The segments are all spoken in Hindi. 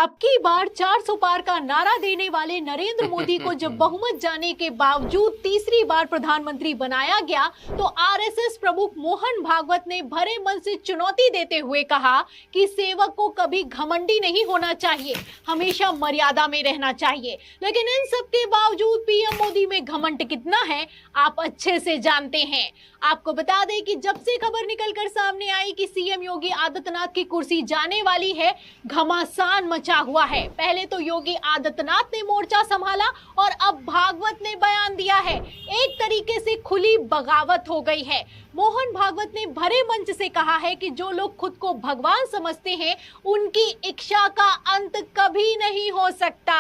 अब की बार 400 पार का नारा देने वाले नरेंद्र मोदी को जब बहुमत जाने के बावजूद तीसरी बार प्रधानमंत्री बनाया गया तो आरएसएस प्रमुख मोहन भागवत ने भरे मन से चुनौती देते हुए कहा कि सेवक को कभी घमंडी नहीं होना चाहिए, हमेशा मर्यादा में रहना चाहिए। लेकिन इन सब के बावजूद पीएम मोदी में घमंड कितना है आप अच्छे से जानते हैं। आपको बता दें कि जब से खबर निकलकर सामने आई कि सीएम योगी आदित्यनाथ की कुर्सी जाने वाली है, घमासान मचा हुआ है। पहले तो योगी आदित्यनाथ ने मोर्चा संभाला और अब भागवत ने बयान दिया है। एक तरीके से खुली बगावत हो गई है। मोहन भागवत ने भरे मंच से कहा है कि जो लोग खुद को भगवान समझते हैं उनकी इच्छा का अंत कभी नहीं हो सकता।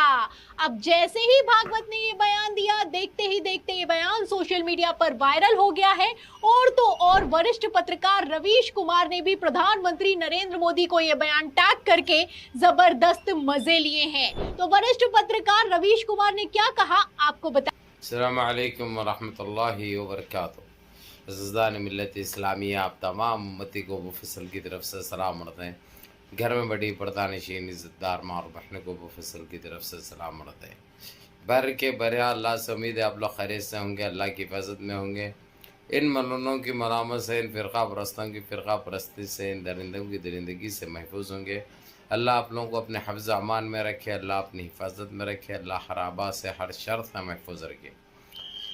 अब जैसे ही भागवत ने ये बयान दिया, देखते ही देखते ये बयान सोशल मीडिया पर वायरल हो गया है। और तो और वरिष्ठ पत्रकार रवीश कुमार ने भी प्रधानमंत्री नरेंद्र मोदी को ये बयान टैग करके जबरदस्त मजे लिए हैं। तो वरिष्ठ पत्रकार रवीश कुमार ने क्या कहा आपको बता। अस्सलाम वालेकुम वरहमतुल्लाहि वबरकातुहू। अज़ीज़ान मिल्लत इस्लामिया, आप तमाम उम्मती को मुफस्सल की तरफ से सलाम उड़ते हैं। घर में बड़ी पर्दानशीन इज़्ज़तदार माँ और बहनों को मुफस्सल की तरफ से सलाम उड़ते हैं। बर के बरिया अल्लाह से उम्मीद है आप लोग खैरियत से होंगे, अल्लाह की हिफाजत में होंगे। इन मलूनों की मलामत से, इन फ़िरक़ा परस्तों की फ़िरक़ा परस्ती से, इन दरिंदों की दरिंदगी से महफूज होंगे। अल्लाह आप लोगों को अपने हफ्ज़ अमान में रखे, अल्लाह अपनी हिफाजत में रखे, अल्लाह हर आबा से हर शर से महफूज रखे।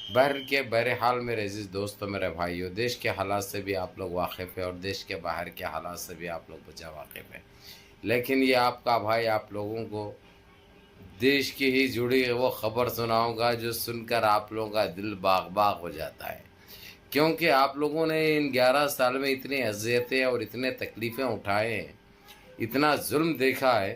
बहर के बहरहाल मेरे अजीज़ दोस्तों, मेरे भाइयों, देश के हालात से भी आप लोग वाकिफ़ है और देश के बाहर के हालात से भी आप लोग बचा वाकिफ़ है। लेकिन ये आपका भाई आप लोगों को देश की ही जुड़ी वो ख़बर सुनाऊंगा जो सुनकर आप लोगों का दिल बाग बाग हो जाता है। क्योंकि आप लोगों ने इन 11 साल में इतनी अज़ियतें और इतने तकलीफ़ें उठाए हैं, इतना जुल्म देखा है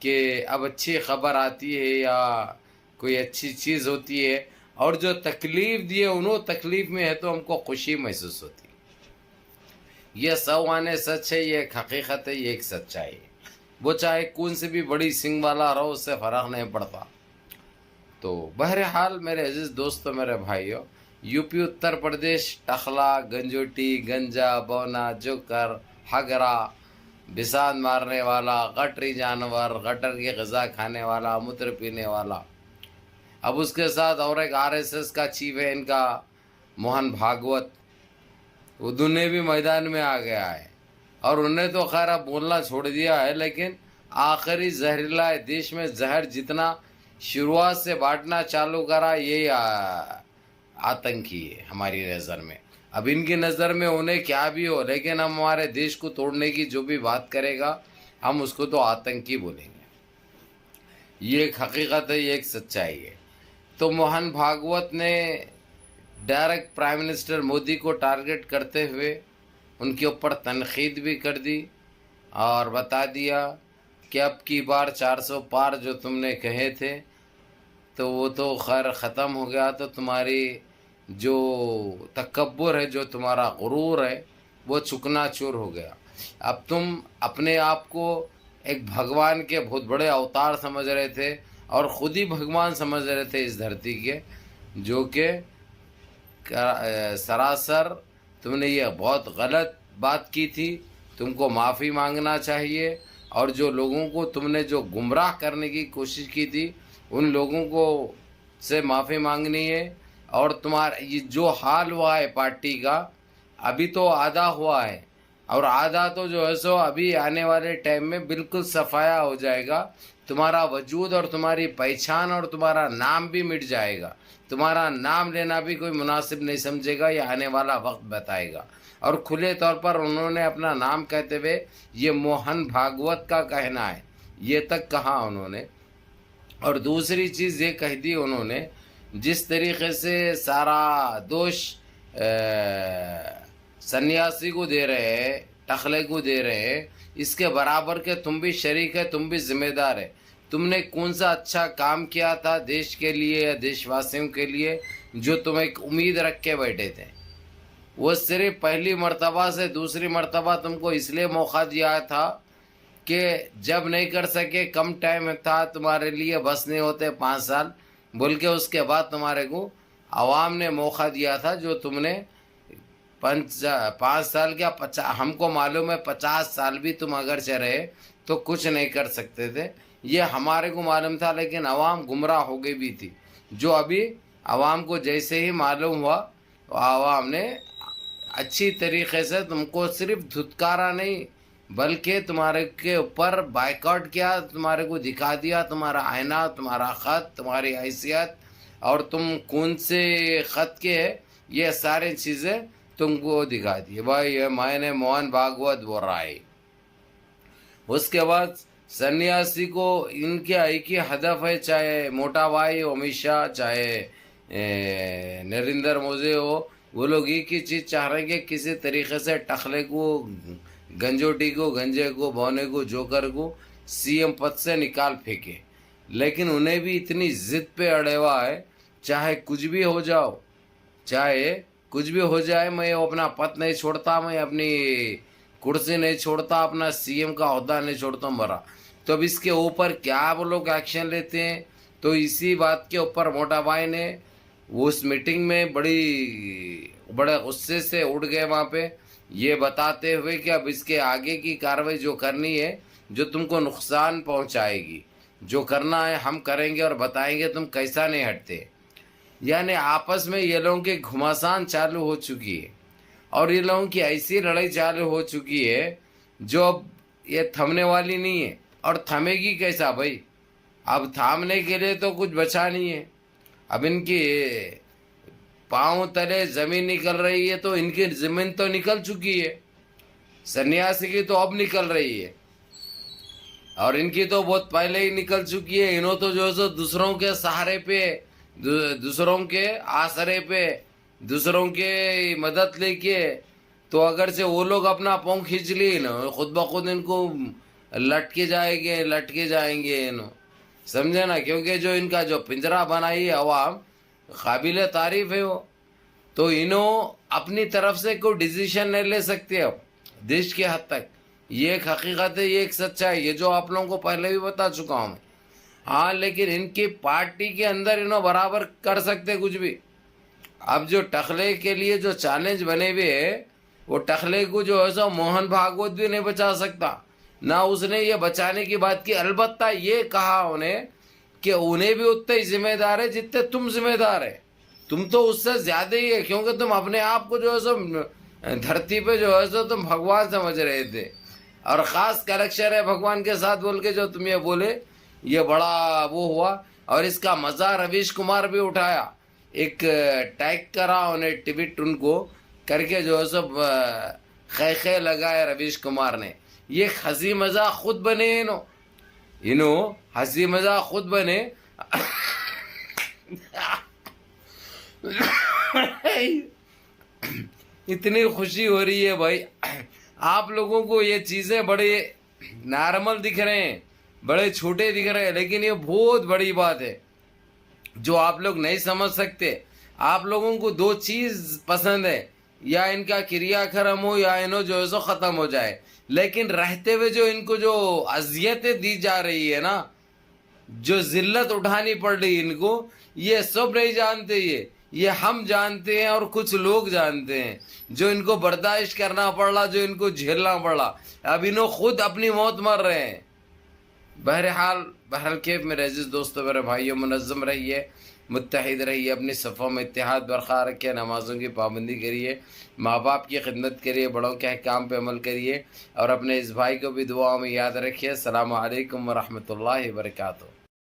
कि अब अच्छी ख़बर आती है या कोई अच्छी चीज़ होती है और जो तकलीफ़ दिए उन्हों तकलीफ़ में है तो हमको खुशी महसूस होती है। ये सौ आने सच है, ये एक हकीकत है, ये एक सच्चाई है। वो चाहे कौन से भी बड़ी सिंग वाला रहो, उससे फ़र्क नहीं पड़ता। तो बहरहाल मेरे अजीज़ दोस्तों, मेरे भाइयों, यूपी उत्तर प्रदेश टखला, गंजोटी, गंजा, बौना, जोकर, हगरा, बिसात मारने वाला, गटरी जानवर, गटर की ग़िज़ा खाने वाला, मूत्र पीने वाला, अब उसके साथ और एक आरएसएस का चीफ है इनका मोहन भागवत, वो दोनों भी मैदान में आ गया है। और उन्हें तो खैर अब बोलना छोड़ दिया है, लेकिन आखिरी जहरीला है। देश में जहर जितना शुरुआत से बांटना चालू करा, यही आतंकी है हमारी नज़र में। अब इनकी नज़र में उन्हें क्या भी हो, लेकिन हम हमारे देश को तोड़ने की जो भी बात करेगा हम उसको तो आतंकी बोलेंगे। ये एक हकीकत है, ये एक सच्चाई है। तो मोहन भागवत ने डायरेक्ट प्राइम मिनिस्टर मोदी को टारगेट करते हुए उनके ऊपर तनकीद भी कर दी और बता दिया कि अब की बार 400 पार जो तुमने कहे थे तो वो तो खैर ख़त्म हो गया। तो तुम्हारी जो तकब्बुर है, जो तुम्हारा गुरूर है, वो चुकनाचूर हो गया। अब तुम अपने आप को एक भगवान के बहुत बड़े अवतार समझ रहे थे और ख़ुद ही भगवान समझ रहे थे इस धरती के, जो कि सरासर तुमने ये बहुत गलत बात की थी। तुमको माफ़ी मांगना चाहिए और जो लोगों को तुमने जो गुमराह करने की कोशिश की थी उन लोगों को से माफ़ी मांगनी है। और तुम्हारा ये जो हाल हुआ है पार्टी का, अभी तो आधा हुआ है और आधा तो जो है सो अभी आने वाले टाइम में बिल्कुल सफाया हो जाएगा। तुम्हारा वजूद और तुम्हारी पहचान और तुम्हारा नाम भी मिट जाएगा। तुम्हारा नाम लेना भी कोई मुनासिब नहीं समझेगा, ये आने वाला वक्त बताएगा। और खुले तौर पर उन्होंने अपना नाम कहते हुए ये मोहन भागवत का कहना है, ये तक कहा उन्होंने। और दूसरी चीज़ ये कह दी उन्होंने, जिस तरीके से सारा दोष सन्यासी को दे रहे हैं, टखले को दे रहे हैं, इसके बराबर के तुम भी शरीक है, तुम भी जिम्मेदार है। तुमने कौन सा अच्छा काम किया था देश के लिए या देशवासियों के लिए जो तुम एक उम्मीद रख के बैठे थे? वो सिर्फ पहली मर्तबा से दूसरी मर्तबा तुमको इसलिए मौका दिया था कि जब नहीं कर सके, कम टाइम था तुम्हारे लिए, बस नहीं होते 5 साल बोल के, उसके बाद तुम्हारे को आवाम ने मौका दिया था जो तुमने 5 साल क्या 50, हमको मालूम है 50 साल भी तुम अगर रहे तो कुछ नहीं कर सकते थे। ये हमारे को मालूम था, लेकिन अवाम गुमराह हो गई भी थी। जो अभी अवाम को जैसे ही मालूम हुआ, अवाम ने अच्छी तरीके से तुमको सिर्फ धुतकारा नहीं, बल्कि तुम्हारे के ऊपर बायकॉट किया, तुम्हारे को दिखा दिया तुम्हारा आईना, तुम्हारा ख़त, तुम्हारी हैसियत, और तुम कौन से ख़त के है, ये सारी चीज़ें तुमको दिखा दी। भाई ये मैंने मोहन भागवत बोल रहा है। उसके बाद सन्यासी को इनके एक ही हदफ है, चाहे मोटा भाई अमित शाह, चाहे नरेंद्र मोदी हो, वो लोग एक ही चीज़ चाह रहे हैं कि किसी तरीके से टखले को, गंजोटी को, गंजे को, भौने को, जोकर को सीएम पद से निकाल फेंके। लेकिन उन्हें भी इतनी जिद पे अड़े हुआ है, चाहे कुछ भी हो जाओ, चाहे कुछ भी हो जाए, मैं अपना पद नहीं छोड़ता, मैं अपनी कुर्सी नहीं छोड़ता, अपना सीएम का ओहदा नहीं छोड़ता मरा। तो अब इसके ऊपर क्या वो लोग एक्शन लेते हैं? तो इसी बात के ऊपर मोटा भाई ने उस मीटिंग में बड़े गुस्से से उठ गए वहाँ पे, ये बताते हुए कि अब इसके आगे की कार्रवाई जो करनी है, जो तुमको नुकसान पहुँचाएगी, जो करना है हम करेंगे और बताएंगे, तुम कैसा नहीं हटते। यानी आपस में ये लोगों की घुमासान चालू हो चुकी है, और ये लोगों की ऐसी लड़ाई चालू हो चुकी है जो अब ये थमने वाली नहीं है। और थमेगी कैसा भाई? अब थामने के लिए तो कुछ बचा नहीं है। अब इनकी पाँव तले जमीन निकल रही है, तो इनकी जमीन तो निकल चुकी है, सन्यासी की तो अब निकल रही है, और इनकी तो बहुत पहले ही निकल चुकी है। इन्हों तो जो है सो दूसरों के सहारे पे, दूसरों के आसरे पे, दूसरों के मदद लेके, तो अगर से वो लोग अपना पाँव खींच लिए ना, खुद ब खुद इनको लटके जाएंगे इन्हों, समझे ना। क्योंकि जो इनका जो पिंजरा बनाई है अवाम, काबिल तारीफ है वो। तो इन्हों अपनी तरफ से कोई डिसीजन नहीं ले सकते अब देश के हद तक। ये एक हकीकत है, ये एक सच्चाई है, जो आप लोगों को पहले भी बता चुका हूँ मैं। हाँ, लेकिन इनकी पार्टी के अंदर इन्हों बराबर कर सकते कुछ भी। अब जो टखले के लिए जो चैलेंज बने हुए है, वो टखले को जो है सो मोहन भागवत भी नहीं बचा सकता, ना उसने ये बचाने की बात की। अलबत्ता ये कहा उन्हें कि उन्हें भी उतने ही जिम्मेदार है जितने तुम जिम्मेदार है। तुम तो उससे ज्यादा ही है, क्योंकि तुम अपने आप को जो है सो धरती पे जो है सो तुम भगवान समझ रहे थे, और ख़ास कनेक्शन है भगवान के साथ बोल के जो तुम ये बोले, ये बड़ा वो हुआ। और इसका मज़ा रवीश कुमार भी उठाया, एक टैग करा उन्हें, ट्वीट उनको करके जो है सब खे लगाए रवीश कुमार ने। ये हंसी मजाक खुद बने, इन्हों हंसी मजाक खुद बने। इतनी खुशी हो रही है भाई, आप लोगों को ये चीज़ें बड़े नॉर्मल दिख रहे हैं, बड़े छोटे दिख रहे हैं, लेकिन ये बहुत बड़ी बात है जो आप लोग नहीं समझ सकते। आप लोगों को दो चीज़ पसंद है, या इनका क्रियाक्रम हो, या इन्हों जो है सो ख़त्म हो जाए। लेकिन रहते हुए जो इनको जो अजियतें दी जा रही है ना, जो जिल्लत उठानी पड़ रही है इनको, ये सब नहीं जानते। ये हम जानते हैं, और कुछ लोग जानते हैं जो इनको बर्दाश्त करना पड़ रहा, जो इनको झेलना पड़ रहा। अब इन्हों खुद अपनी मौत मर रहे हैं। बहरहाल केफ मेरे अजीज दोस्तों, मेरे भाइयों, मुनज़्ज़म रहिए, मुत्तहिद रहिए, अपनी सफ़ों में इत्तेहाद बरकरार रखिए, नमाज़ों की पाबंदी करिए, माँ बाप की खिदमत करिए, बड़ों के अहकाम पे अमल करिए, और अपने इस भाई को भी दुआओं में याद रखिए। अस्सलामु अलैकुम व रहमतुल्लाहि व बरकातुहू।